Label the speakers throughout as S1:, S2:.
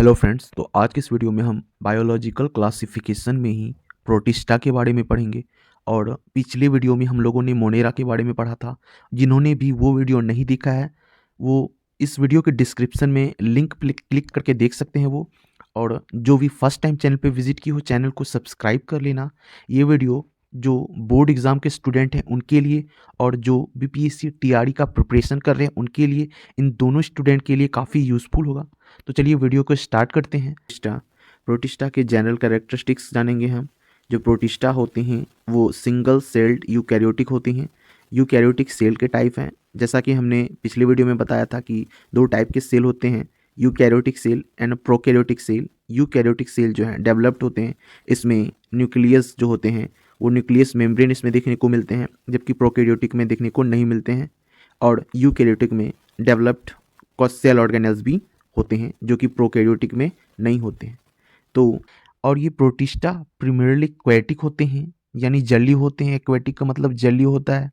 S1: Hello friends, तो आज के इस वीडियो में हम बायोलॉजिकल क्लासिफिकेशन में ही प्रोटिस्टा के बारे में पढ़ेंगे। और पिछले वीडियो में हम लोगों ने मोनेरा के बारे में पढ़ा था। जिन्होंने भी वो वीडियो नहीं देखा है वो इस वीडियो के डिस्क्रिप्शन में लिंक क्लिक करके देख सकते हैं वो। और जो भी फर्स्ट टाइम चैनल पे विजिट की हो, चैनल को सब्सक्राइब कर लेना। ये वीडियो जो बोर्ड एग्ज़ाम के स्टूडेंट हैं उनके लिए, और जो बीपीएससी टीआरई का प्रिपरेशन कर रहे हैं उनके लिए, इन दोनों स्टूडेंट के लिए काफ़ी यूज़फुल होगा। तो चलिए वीडियो को स्टार्ट करते हैं। प्रोटिस्टा के जनरल कैरेक्टरिस्टिक्स जानेंगे हम। जो प्रोटिस्टा होते हैं वो सिंगल सेल्ड यूकैरियोटिक होते हैं। यूकैरियोटिक सेल के टाइप हैं, जैसा कि हमने पिछले वीडियो में बताया था कि दो टाइप के सेल होते हैं, eukaryotic cell and prokaryotic cell. Eukaryotic cell जो हैं डेवलप्ड होते हैं, इसमें न्यूक्लियस जो होते हैं वो न्यूक्लियस मेम्ब्रेन इसमें देखने को मिलते हैं, जबकि प्रोकैरियोटिक में देखने को नहीं मिलते हैं। और यूकैरियोटिक में डेवलप्ड सेल ऑर्गेनेल्स भी होते हैं जो कि प्रोकैरियोटिक में नहीं होते हैं। तो और ये प्रोटिस्टा प्रिमरली एक्वेटिक होते हैं, यानी जलीय होते हैं। एक्वेटिक का मतलब जलीय होता है।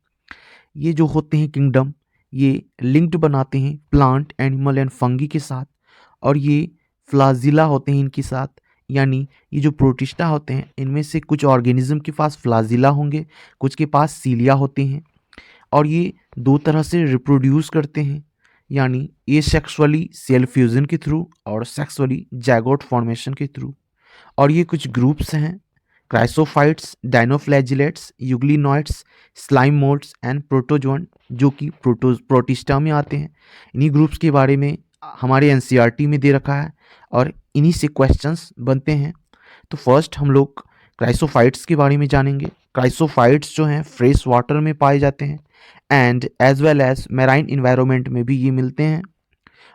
S1: ये जो होते हैं किंगडम, ये लिंक्ड बनाते हैं प्लांट, एनिमल एंड फंगी के साथ। और ये फ्लाजिला होते हैं इनके साथ, यानी ये जो प्रोटिस्टा होते हैं इनमें से कुछ ऑर्गेनिज्म के पास फ्लाजिला होंगे, कुछ के पास सीलिया होते हैं। और ये दो तरह से रिप्रोड्यूस करते हैं, यानी ये सेक्सुअली सेल फ्यूजन के थ्रू और सेक्सुअली जाइगोट फॉर्मेशन के थ्रू। और ये कुछ ग्रुप्स हैं: chrysophytes, dinoflagellates, euglenoids, slime moulds and protozoan, जो कि प्रोटिस्टा में आते हैं। इन्हीं ग्रुप्स के बारे में हमारे एनसीईआरटी में दे रखा है और इन्हीं से क्वेश्चंस बनते हैं। तो फर्स्ट हम लोग क्राइसोफाइट्स के बारे में जानेंगे। क्राइसोफाइट्स जो हैं फ्रेश वाटर में पाए जाते हैं and as well as marine environment में भी ये मिलते हैं।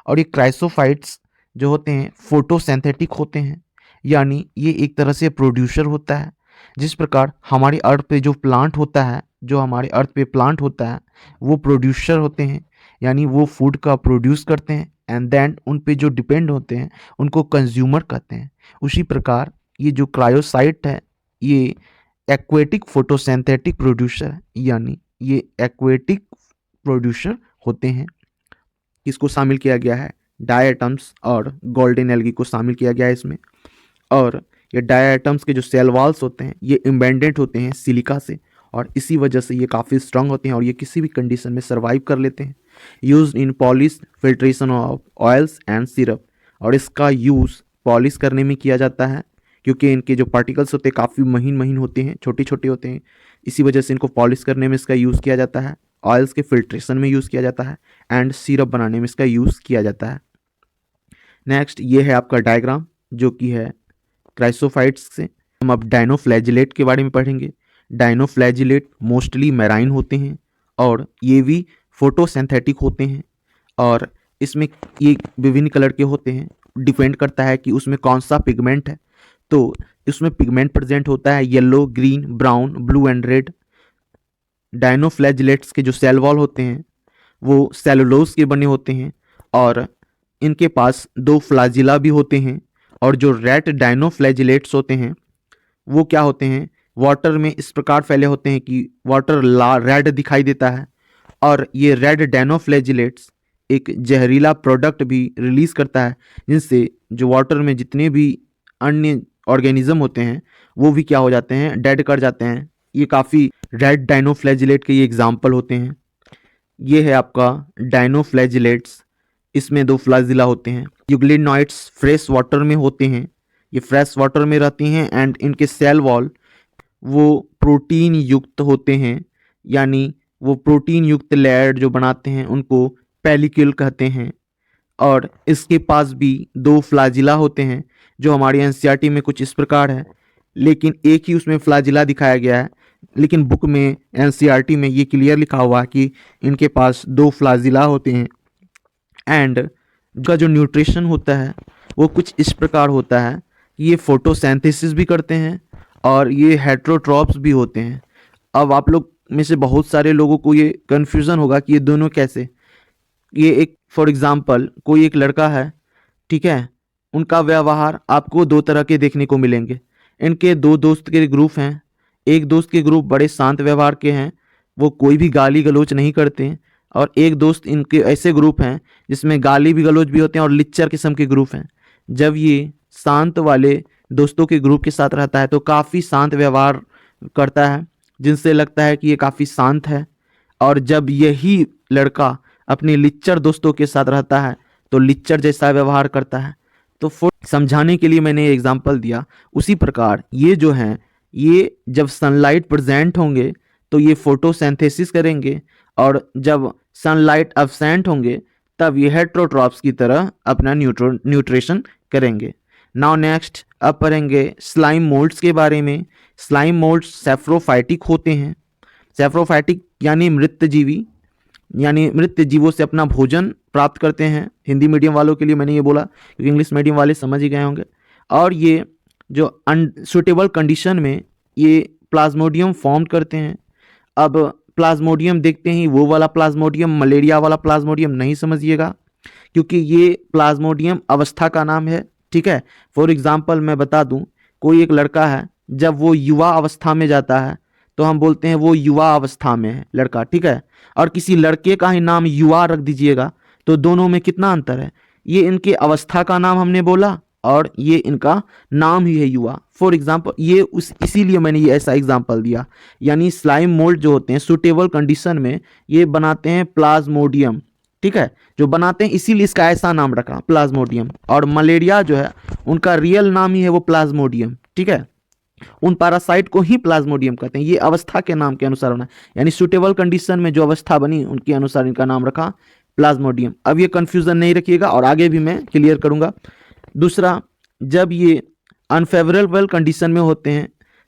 S1: और ये क्राइसोफाइट्स जो होते हैं फोटोसिंथेटिक होते हैं, यानी ये एक तरह से प्रोड्यूसर होता है। जिस प्रकार हमारी अर्थ पे जो प्लांट होता है, वो प्रोड्यूसर होते हैं, यानी वो फूड का प्रोड्यूस करते हैं एंड देन उन पे जो डिपेंड होते हैं उनको कंज्यूमर कहते हैं। उसी प्रकार ये जो क्रायोसाइट है ये एक्वेटिक फोटोसिंथेटिक प्रोड्यूसर है, यानी ये एक्वेटिक प्रोड्यूसर होते हैं। किसको शामिल किया गया है? डायटम्स और गोल्डन एल्गी को शामिल किया गया है इसमें। और ये डायटम्स के जो सेल वॉल्स होते हैं ये इम्बेंडेड होते हैं सिलिका से, और इसी वजह से ये काफ़ी स्ट्रांग होते हैं और ये किसी भी कंडीशन में सर्वाइव कर लेते हैं। Use in polish filtration of oils and syrup, और इसका यूज़ पॉलिश करने में किया जाता है क्योंकि इनके जो पार्टिकल्स होते हैं काफ़ी महीन महीन होते हैं, छोटे छोटे होते हैं। इसी वजह से इनको पॉलिश करने में इसका यूज़ किया जाता है, ऑयल्स के फिल्ट्रेशन में यूज़ किया जाता है एंड सिरप बनाने में इसका यूज़ किया जाता है। नेक्स्ट ये है आपका डायग्राम जो कि है क्राइसोफाइट्स से। हम अब डायनोफ्लैजिलेट के बारे में पढ़ेंगे। डायनोफ्लैजिलेट मोस्टली मैराइन होते हैं और ये भी फोटोसिंथेटिक होते हैं, और इसमें ये विभिन्न कलर के होते हैं। डिपेंड करता है कि उसमें कौन सा पिगमेंट है। तो इसमें पिगमेंट प्रेजेंट होता है yellow, green, brown, blue and red. Dinoflagellates के जो सेल वॉल होते हैं वो सेलुलोज के बने होते हैं, और इनके पास दो फ्लाजिला भी होते हैं। और जो रेड डायनोफ्लैजिलेट्स होते हैं वो क्या होते हैं? वाटर में इस प्रकार फैले होते हैं कि वाटर रेड दिखाई देता है। और ये रेड डायनोफ्लैजिलेट्स एक जहरीला प्रोडक्ट भी रिलीज करता है, जिनसे जो वाटर में जितने भी अन्य ऑर्गेनिज्म होते हैं वो भी क्या हो जाते हैं? डेड कर जाते हैं। ये काफ़ी रेड डायनोफ्लैजिलेट के ये एग्जाम्पल होते हैं। ये है आपका डायनोफ्लैजिलेट्स, इसमें दो फ्लाजिला होते हैं। यूग्लिनॉइड्स फ्रेश वाटर में होते हैं, ये फ्रेश वाटर में रहती हैं एंड इनके सेल वॉल वो प्रोटीन युक्त होते हैं, यानी वो प्रोटीन युक्त लेयर जो बनाते हैं उनको पेलिक्यूल कहते हैं। और इसके पास भी दो फ्लाजिला होते हैं जो हमारी एनसीईआरटी में कुछ इस प्रकार है, लेकिन एक ही उसमें फ्लाजिला दिखाया गया है। लेकिन बुक में एनसीईआरटी में ये क्लियर लिखा हुआ है कि इनके पास दो फ्लाजिला होते हैं। एंड इनका जो न्यूट्रिशन होता है वो कुछ इस प्रकार होता है कि ये फोटोसिंथेसिस भी करते हैं और ये हेटेरोट्रॉप्स भी होते हैं। अब आप लोग में से बहुत सारे लोगों को ये कन्फ्यूज़न होगा कि ये दोनों कैसे। ये एक फॉर एग्जांपल कोई एक लड़का है, ठीक है, उनका व्यवहार आपको दो तरह के देखने को मिलेंगे। इनके दो दोस्त के ग्रुप हैं। एक दोस्त के ग्रुप बड़े शांत व्यवहार के हैं, वो कोई भी गाली गलौज नहीं करते हैं। और एक दोस्त इनके ऐसे ग्रुप हैं जिसमें गाली भी गलौज भी होते हैं और लिच्चर किस्म के ग्रुप हैं। जब ये शांत वाले दोस्तों के ग्रुप के साथ रहता है तो काफ़ी शांत व्यवहार करता है, जिनसे लगता है कि ये काफ़ी शांत है। और जब यही लड़का अपने लिच्चर दोस्तों के साथ रहता है तो लिच्चर जैसा व्यवहार करता है। तो समझाने के लिए मैंने ये एग्जाम्पल दिया। उसी प्रकार ये जो हैं, ये जब सनलाइट प्रेजेंट होंगे तो ये फोटोसिंथेसिस करेंगे, और जब सनलाइट एब्सेंट होंगे तब ये हेट्रोट्रॉप्स की तरह अपना न्यूट्रिशन करेंगे। नाउ नेक्स्ट अब पढ़ेंगे स्लाइम मोल्ड्स के बारे में। स्लाइम मोल्ड्स सेफ्रोफाइटिक होते हैं। सेफ्रोफाइटिक यानी मृतजीवी, यानी मृत जीवों से अपना भोजन प्राप्त करते हैं। हिंदी मीडियम वालों के लिए मैंने ये बोला क्योंकि इंग्लिश मीडियम वाले समझ ही गए होंगे। और ये जो अनसुटेबल कंडीशन में ये प्लाज्मोडियम फॉर्म करते हैं। अब प्लाज्मोडियम देखते हैं, वो वाला प्लाज्मोडियम मलेरिया वाला प्लाज्मोडियम नहीं समझिएगा, क्योंकि ये प्लाज्मोडियम अवस्था का नाम है। ठीक है, फॉर एग्जाम्पल मैं बता दूं, कोई एक लड़का है, जब वो युवा अवस्था में जाता है तो हम बोलते हैं वो युवा अवस्था में है लड़का। ठीक है, और किसी लड़के का ही नाम युवा रख दीजिएगा तो दोनों में कितना अंतर है। ये इनके अवस्था का नाम हमने बोला और ये इनका नाम ही है युवा। फॉर एग्जाम्पल ये इसीलिए मैंने ये ऐसा एग्जाम्पल दिया। यानी स्लाइम मोल्ड जो होते हैं सुटेबल कंडीशन में ये बनाते हैं प्लाज्मोडियम। ठीक है, जो बनाते हैं इसीलिए इसका ऐसा नाम रखा प्लाज्मोडियम। और मलेरिया जो है उनका रियल नाम ही है वो प्लाज्मोडियम। ठीक है, उन पैरासाइट को ही प्लाज्मोडियम कहते हैं। ये अवस्था के नाम के अनुसार बना, यानी सुटेबल कंडीशन में जो अवस्था बनी उनके अनुसार इनका नाम रखा प्लाज्मोडियम। अब ये कंफ्यूजन नहीं रखिएगा और आगे भी मैं क्लियर करूंगा। दूसरा, जब ये अनफेवरेबल कंडीशन में होते हैं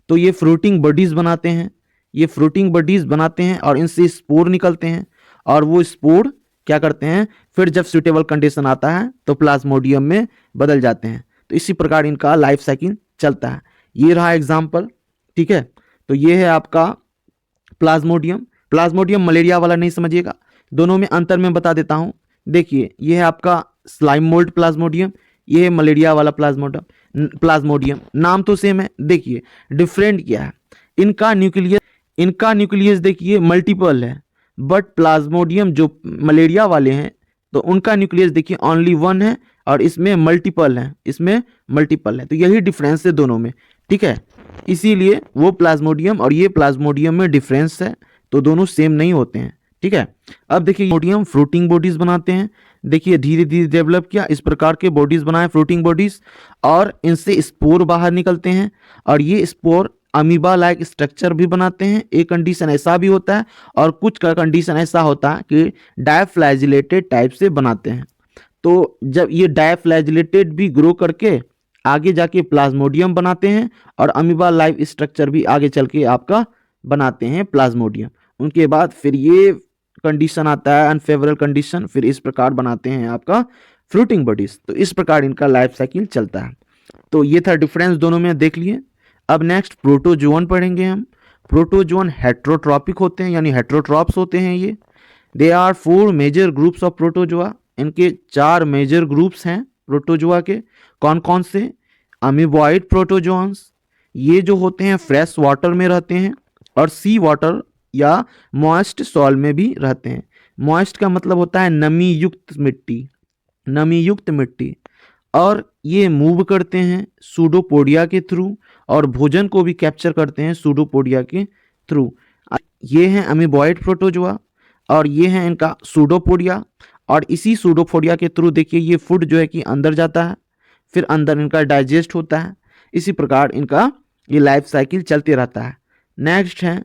S1: तो ये फ्रूटिंग बॉडीज बनाते हैं। ये फ्रूटिंग बॉडीज बनाते हैं और इनसे स्पोर निकलते हैं, और वो स्पोर क्या करते हैं, फिर जब सुटेबल कंडीशन आता है तो प्लाज्मोडियम में बदल जाते हैं। तो इसी प्रकार इनका लाइफ साइकिल चलता है। ये रहा एग्जाम्पल। ठीक है, तो ये है आपका प्लाज्मोडियम। प्लाज्मोडियम मलेरिया वाला नहीं समझिएगा, दोनों में अंतर मैं बता देता हूं। देखिए, ये है आपका स्लाइम मोल्ड प्लाज्मोडियम, ये है मलेरिया वाला प्लाज्मोडियम। नाम तो सेम है, देखिए डिफरेंट क्या है। इनका न्यूक्लियस देखिए मल्टीपल है, बट प्लाज्मोडियम जो मलेरिया वाले हैं तो उनका न्यूक्लियस देखिए ओनली वन है और इसमें मल्टीपल है। तो यही डिफरेंस है दोनों में। ठीक है, इसीलिए वो प्लाज्मोडियम और ये प्लाज्मोडियम में डिफरेंस है, तो दोनों सेम नहीं होते हैं। ठीक है, अब देखिए मोडियम फ्रूटिंग बॉडीज बनाते हैं। देखिए धीरे धीरे डेवलप किया, इस प्रकार के बॉडीज बनाए फ्रूटिंग बॉडीज, और इनसे स्पोर बाहर निकलते हैं और ये स्पोर अमीबा लाइक स्ट्रक्चर भी बनाते हैं। एक कंडीशन ऐसा भी होता है और कुछ का कंडीशन ऐसा होता है कि डायफ्लैजिलेटेड टाइप से बनाते हैं। तो जब ये डायफ्लैजिलेटेड भी ग्रो करके आगे जाके प्लाज्मोडियम बनाते हैं और अमीबा लाइक स्ट्रक्चर भी आगे चल के आपका बनाते हैं प्लाज्मोडियम। उनके बाद फिर ये कंडीशन आता है अनफेवरेबल कंडीशन, फिर इस प्रकार बनाते हैं आपका फ्रूटिंग बॉडीज। तो इस प्रकार इनका लाइफ साइकिल चलता है। तो ये था डिफरेंस दोनों में, देख लिए। अब नेक्स्ट प्रोटोजोअन पढ़ेंगे हम। प्रोटोजोअन हेट्रोट्रॉपिक होते हैं, यानी हेट्रोट्रॉप्स होते हैं ये। They are 4 major groups of protozoa. इनके 4 मेजर ग्रुप्स हैं प्रोटोजोआ के। कौन कौन से? अमीबॉइड प्रोटोजोन्स, ये जो होते हैं फ्रेश वाटर में रहते हैं और सी वाटर या मॉइस्ट सॉइल में भी रहते हैं। मॉइस्ट का मतलब होता है नमी युक्त मिट्टी। और ये मूव करते हैं सूडोपोडिया के थ्रू और भोजन को भी कैप्चर करते हैं सूडोपोडिया के थ्रू। ये हैं अमीबॉइड प्रोटोजोआ और ये हैं इनका सूडोपोडिया, और इसी सूडोपोडिया के थ्रू देखिए ये फूड जो है कि अंदर जाता है, फिर अंदर इनका डाइजेस्ट होता है। इसी प्रकार इनका ये लाइफ साइकिल चलते रहता है। नेक्स्ट है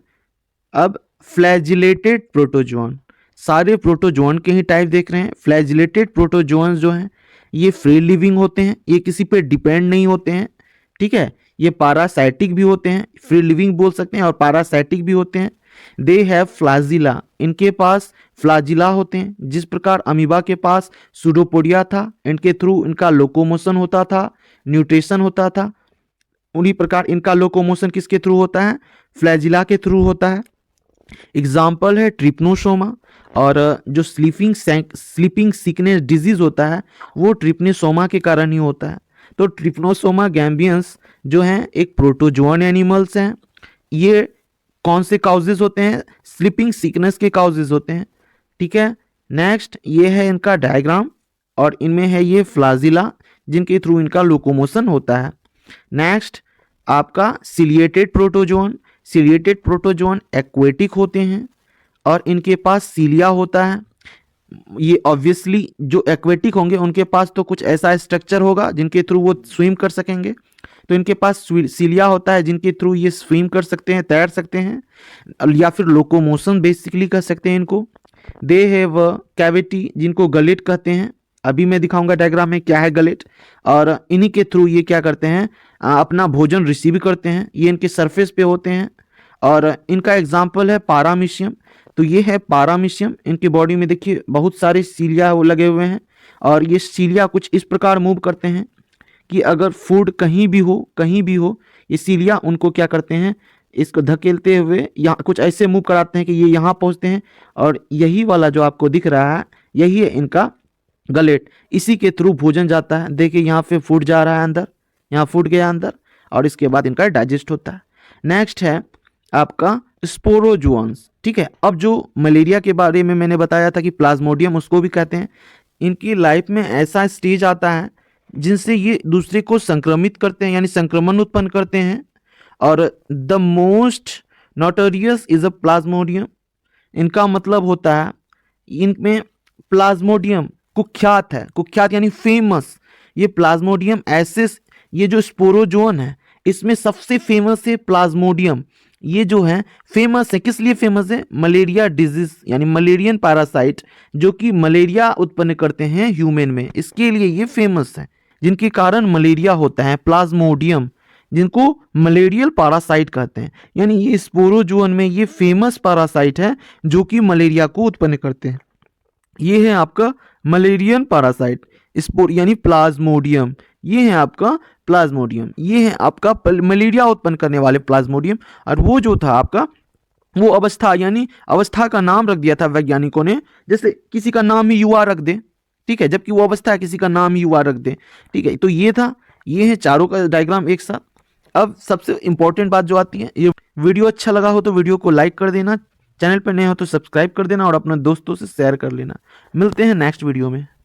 S1: अब फ्लैजिलेटेड प्रोटोजोन। सारे प्रोटोजोन के ही टाइप देख रहे हैं। फ्लैजिलेटेड प्रोटोजोन्स जो हैं ये फ्री लिविंग होते हैं, ये किसी पे डिपेंड नहीं होते हैं। ठीक है, ये पैरासाइटिक भी होते हैं, फ्री लिविंग बोल सकते हैं और पैरासाइटिक भी होते हैं। दे हैव फ्लाजिला, इनके पास फ्लाजिला होते हैं। जिस प्रकार अमीबा के पास सूडोपोडिया था, इनके थ्रू इनका लोकोमोशन होता था, न्यूट्रिशन होता था, उन्हीं प्रकार इनका लोकोमोशन किसके थ्रू होता है? फ्लैजिला के थ्रू होता है। एग्जाम्पल है ट्रिप्नोसोमा, और जो स्लीपिंग सिकनेस डिजीज होता है वो ट्रिप्नोसोमा के कारण ही होता है। तो ट्रिप्नोसोमा गैम्बियंस जो हैं एक प्रोटोजोन एनिमल्स हैं। ये कौन से काउजेज होते हैं? स्लीपिंग सिकनेस के काउजेज होते हैं। ठीक है, नेक्स्ट ये है इनका डायग्राम और इनमें है ये फ्लाजिला जिनके थ्रू इनका लोकोमोशन होता है। नेक्स्ट आपका ciliated protozoan. Ciliated protozoan aquatic होते हैं और इनके पास सीलिया होता है। ये ऑब्वियसली जो एक्वेटिक होंगे उनके पास तो कुछ ऐसा स्ट्रक्चर होगा जिनके थ्रू वो स्विम कर सकेंगे, तो इनके पास सीलिया होता है जिनके थ्रू ये स्विम कर सकते हैं, तैर सकते हैं या फिर लोकोमोशन बेसिकली कर सकते हैं इनको। दे हैव कैविटी जिनको गलेट कहते हैं। अभी मैं दिखाऊंगा डायग्राम में क्या है गलेट, और इन्हीं के थ्रू ये क्या करते हैं अपना भोजन रिसीव करते हैं। ये इनके सरफेस पे होते हैं और इनका एग्जाम्पल है पारामीशियम। तो ये है पारामीशियम। इनकी बॉडी में देखिए बहुत सारे सीलिया लगे हुए हैं और ये सीलिया कुछ इस प्रकार मूव करते हैं कि अगर फूड कहीं भी हो ये सीलिया उनको क्या करते हैं इसको धकेलते हुए यहाँ कुछ ऐसे मूव कराते हैं कि ये यहाँ पहुँचते हैं, और यही वाला जो आपको दिख रहा है यही है इनका गलेट। इसी के थ्रू भोजन जाता है। देखिए यहाँ पे फूड जा रहा है अंदर, यहाँ फूड गया अंदर और इसके बाद इनका डाइजेस्ट होता है। नेक्स्ट है आपका स्पोरोजोन्स। ठीक है, अब जो मलेरिया के बारे में मैंने बताया था कि प्लाज्मोडियम उसको भी कहते हैं, इनकी लाइफ में ऐसा स्टेज आता है जिनसे ये दूसरे को संक्रमित करते हैं यानी संक्रमण उत्पन्न करते हैं। और the most notorious is a Plasmodium. इनका मतलब होता है इनमें प्लाज्मोडियम कुख्यात है, कुख्यात यानी फेमस। ये प्लाज्मोडियम ऐसे, ये जो स्पोरोजोन है इसमें सबसे फेमस है प्लाज्मोडियम। ये जो है फेमस है, किस लिए फेमस है? मलेरिया डिजीज यानी मलेरियन पैरासाइट जो कि मलेरिया उत्पन्न करते हैं ह्यूमन में, इसके लिए ये फेमस है, जिनके कारण मलेरिया होता है। प्लाज्मोडियम जिनको मलेरियल पैरासाइट कहते हैं, यानी ये स्पोरोजोन में ये फेमस पैरासाइट है जो कि मलेरिया को उत्पन्न करते हैं। ये है आपका मलेरियन पैरासाइट स्पोर यानी प्लाज्मोडियम। ये है आपका प्लाज्मोडियम, ये है आपका मलेरिया उत्पन्न करने वाले प्लाज्मोडियम। और वो जो था आपका वो अवस्था यानी अवस्था का नाम रख दिया था वैज्ञानिकों ने, जैसे किसी का नाम ही युवा रख दे, ठीक है, जबकि वो अवस्था किसी का नाम ही युवा रख दे। ठीक है, तो ये था, ये है चारों का डायग्राम एक साथ। अब सबसे इंपॉर्टेंट बात जो आती है, ये वीडियो अच्छा लगा हो तो वीडियो को लाइक कर देना, चैनल पर नए हो तो सब्सक्राइब कर देना और अपने दोस्तों से शेयर कर लेना। मिलते हैं नेक्स्ट वीडियो में।